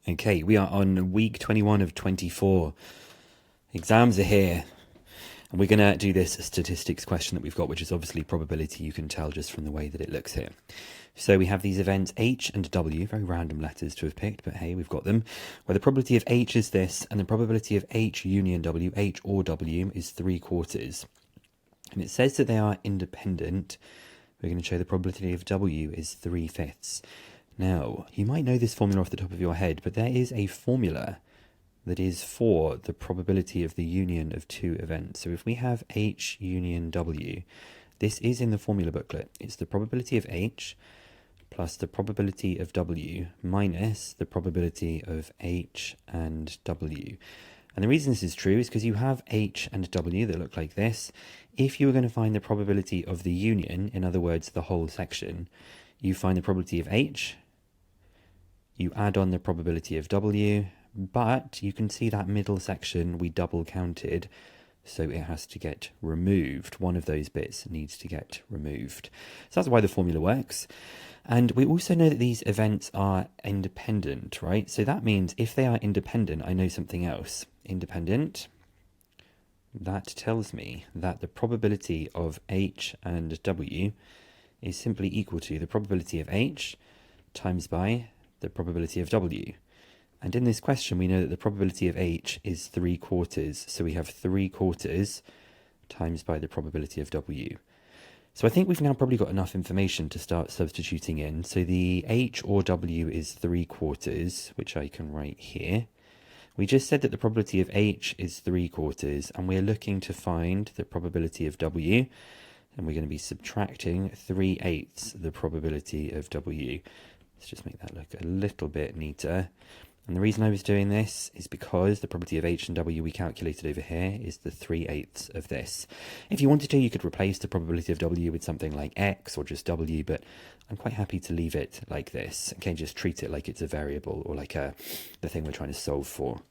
Okay, we are on week 21 of 24. Exams are here. And we're going to do this statistics question that we've got, which is obviously probability. You can tell just from the way that it looks here. So we have these events H and W, very random letters to have picked, but hey, we've got them. Where the probability of H is this, and the probability of H union W, H or W, is 3/4. And it says that they are independent. We're going to show the probability of W is 3/5. Now, you might know this formula off the top of your head, but there is a formula that is for the probability of the union of two events. So if we have H union W, this is in the formula booklet. It's the probability of H plus the probability of W minus the probability of H and W. And the reason this is true is because you have H and W that look like this. If you were going to find the probability of the union, in other words, the whole section, you find the probability of H, you add on the probability of W, but you can see that middle section we double counted, so it has to get removed. One of those bits needs to get removed. So that's why the formula works. And we also know that these events are independent, right? So that means if they are independent, I know something else. Independent, that tells me that the probability of H and W is simply equal to the probability of H times by the probability of W. And in this question, we know that the probability of H is 3/4. So we have 3/4 times by the probability of W. So I think we've now probably got enough information to start substituting in. So the H or W is 3/4, which I can write here. We just said that the probability of H is 3/4, and we're looking to find the probability of W. And we're going to be subtracting 3/8 the probability of W. Let's just make that look a little bit neater. And the reason I was doing this is because the probability of H and W we calculated over here is the 3/8 of this. If you wanted to, you could replace the probability of W with something like X or just W, but I'm quite happy to leave it like this. Okay, just treat it like it's a variable or like the thing we're trying to solve for.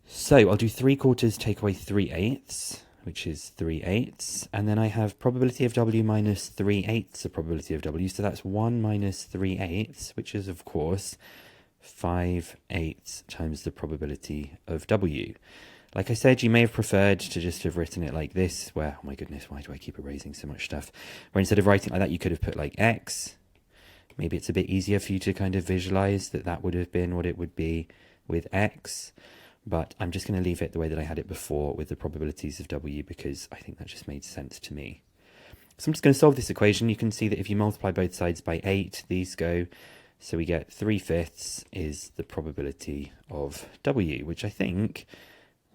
So I'll do 3/4 take away 3/8, which is 3/8, and then I have probability of W minus 3/8 the probability of W, so that's 1 minus 3/8, which is of course 5/8 times the probability of W. Like I said, you may have preferred to just have written it like this, where, oh my goodness, why do I keep erasing so much stuff? Where instead of writing like that, you could have put like X. Maybe it's a bit easier for you to kind of visualize that that would have been what it would be with X. But I'm just going to leave it the way that I had it before with the probabilities of W because I think that just made sense to me. So I'm just going to solve this equation. You can see that if you multiply both sides by 8, these go. So we get 3/5 is the probability of W, which I think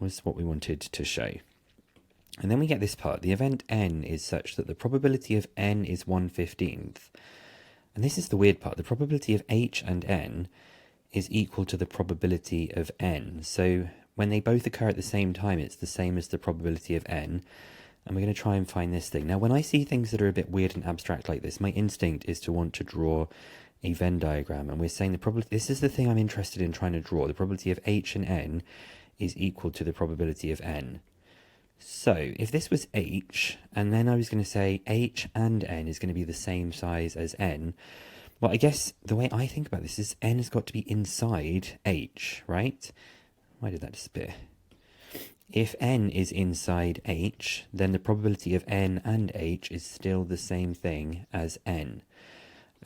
was what we wanted to show. And then we get this part. The event N is such that the probability of N is 1/15. And this is the weird part. The probability of H and N is equal to the probability of N. So when they both occur at the same time, it's the same as the probability of N. And we're going to try and find this thing. Now, when I see things that are a bit weird and abstract like this, my instinct is to want to draw a Venn diagram. And we're saying the probability, this is the thing I'm interested in trying to draw. The probability of H and N is equal to the probability of N. So if this was H, and then I was going to say H and N is going to be the same size as N, well, I guess the way I think about this is N has got to be inside H, right? Why did that disappear? If N is inside H, then the probability of N and H is still the same thing as N.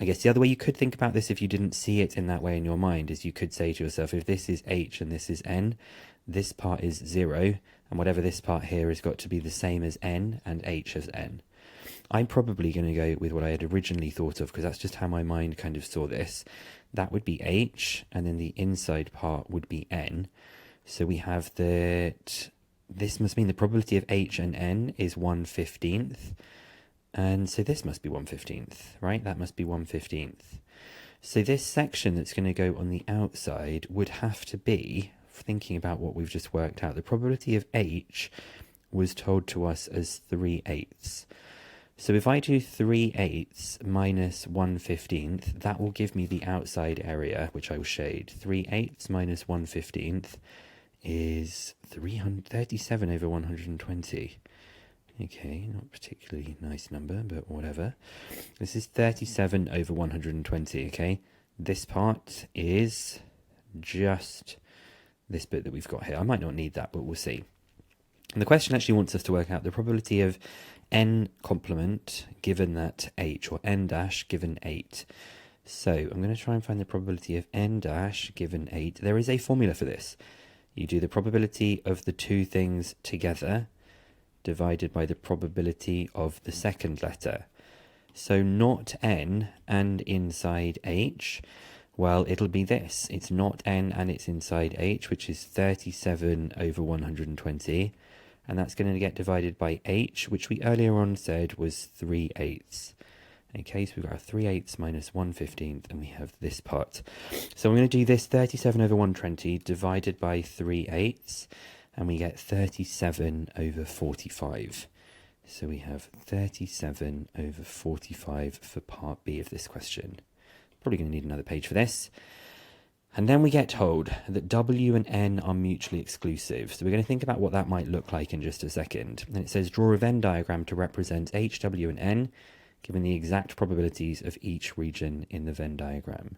I guess the other way you could think about this if you didn't see it in that way in your mind is you could say to yourself, if this is H and this is N, this part is 0, and whatever this part here has got to be the same as N and H as N. I'm probably going to go with what I had originally thought of because that's just how my mind kind of saw this. That would be H, and then the inside part would be N. So we have that this must mean the probability of H and N is 1/15. And so this must be 1/15, right? That must be 1/15. So this section that's going to go on the outside would have to be, thinking about what we've just worked out, the probability of H was told to us as 3/8. So if I do 3/8 minus 1/15, that will give me the outside area, which I will shade. 3/8 minus 1/15 is 337 over 120. Okay, not particularly nice number, but whatever. This is 37 over 120, okay? This part is just this bit that we've got here. I might not need that, but we'll see. And the question actually wants us to work out the probability of n complement given that h, or n dash given 8. So I'm going to try and find the probability of n dash given 8. There is a formula for this. You do the probability of the two things together divided by the probability of the second letter. So not n and inside h, well, it'll be this. It's not n and it's inside h, which is 37 over 120. And that's going to get divided by h, which we earlier on said was 3/8. Okay, so we've got a 3/8 minus 1/15, and we have this part. So I'm going to do this 37 over 120 divided by 3/8, and we get 37 over 45. So we have 37 over 45 for part B of this question. Probably going to need another page for this. And then we get told that W and N are mutually exclusive. So we're going to think about what that might look like in just a second. And it says, draw a Venn diagram to represent H, W, and N, given the exact probabilities of each region in the Venn diagram.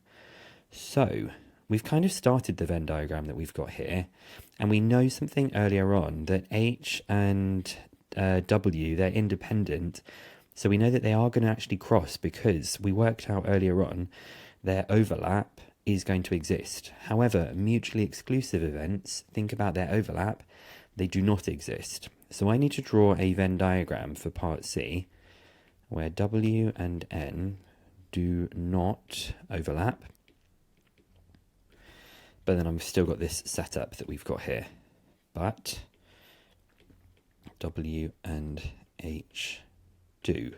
So we've kind of started the Venn diagram that we've got here. And we know something earlier on, that H and W, they're independent. So we know that they are going to actually cross, because we worked out earlier on their overlap is going to exist. However, mutually exclusive events, think about their overlap, they do not exist. So I need to draw a Venn diagram for part C where W and N do not overlap. But then I've still got this setup that we've got here. But W and H do.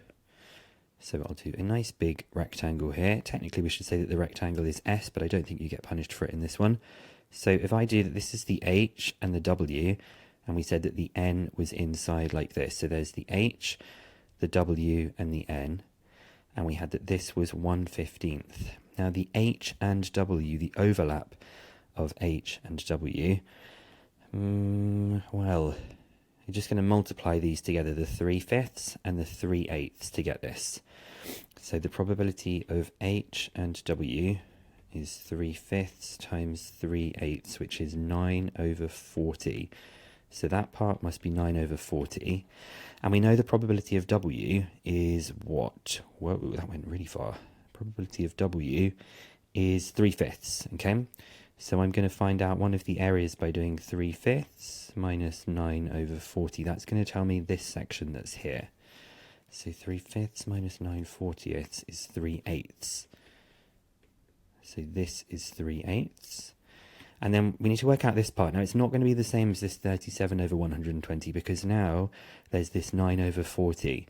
So I'll do a nice big rectangle here. Technically we should say that the rectangle is S, but I don't think you get punished for it in this one. So if I do that, this is the H and the W, and we said that the N was inside like this. So there's the H, the W, and the N, and we had that this was 1/15. Now the H and W, the overlap of H and W, well, you're just going to multiply these together, the 3/5 and the 3/8 to get this. So the probability of H and W is 3/5 times 3/8, which is 9 over 40. So that part must be 9 over 40. And we know the probability of W is what? Whoa, that went really far. Probability of W is 3/5, okay? So I'm going to find out one of the areas by doing 3/5 minus 9 over 40. That's going to tell me this section that's here. So 3/5 minus 9/40 is 3/8. So this is 3/8. And then we need to work out this part. Now it's not going to be the same as this 37 over 120, because now there's this 9 over 40.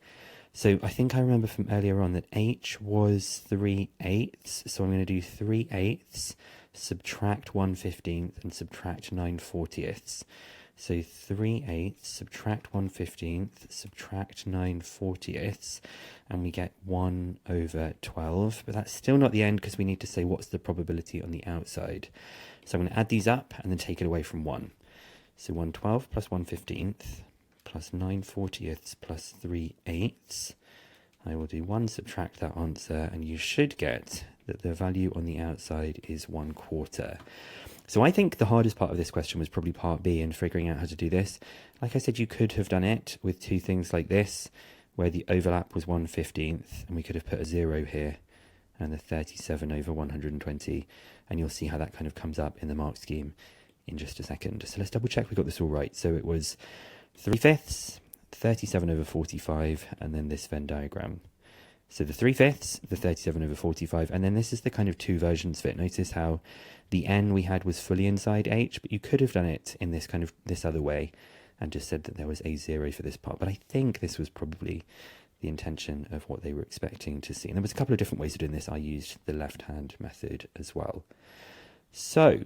So I think I remember from earlier on that H was 3/8. So I'm going to do 3/8, subtract 1/15, and subtract 9/40. So 3/8, subtract 1/15, subtract 9/40, and we get 1 over 12. But that's still not the end, because we need to say what's the probability on the outside. So I'm going to add these up and then take it away from 1. So 1/12 plus 1/15 plus 9/40 plus 3/8. I will do 1, subtract that answer, and you should get that the value on the outside is 1/4. So I think the hardest part of this question was probably part B, and figuring out how to do this. Like I said, you could have done it with two things like this, where the overlap was 1/15, and we could have put a 0 here, and the 37 over 120, and you'll see how that kind of comes up in the mark scheme in just a second. So let's double check we got this all right. So it was 3/5, 37 over 45, and then this Venn diagram. So the 3/5, the 37 over 45, and then this is the kind of two versions of it. Notice how the N we had was fully inside H, but you could have done it in this kind of this other way and just said that there was a 0 for this part. But I think this was probably the intention of what they were expecting to see. And there was a couple of different ways of doing this. I used the left-hand method as well. So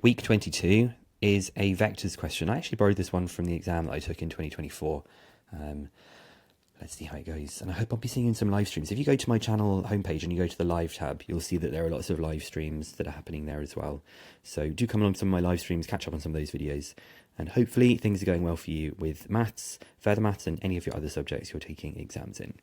week 22 is a vectors question. I actually borrowed this one from the exam that I took in 2024. Let's see how it goes. And I hope I'll be seeing you in some live streams. If you go to my channel homepage and you go to the live tab, you'll see that there are lots of live streams that are happening there as well. So do come along to some of my live streams, catch up on some of those videos. And hopefully things are going well for you with maths, further maths, and any of your other subjects you're taking exams in.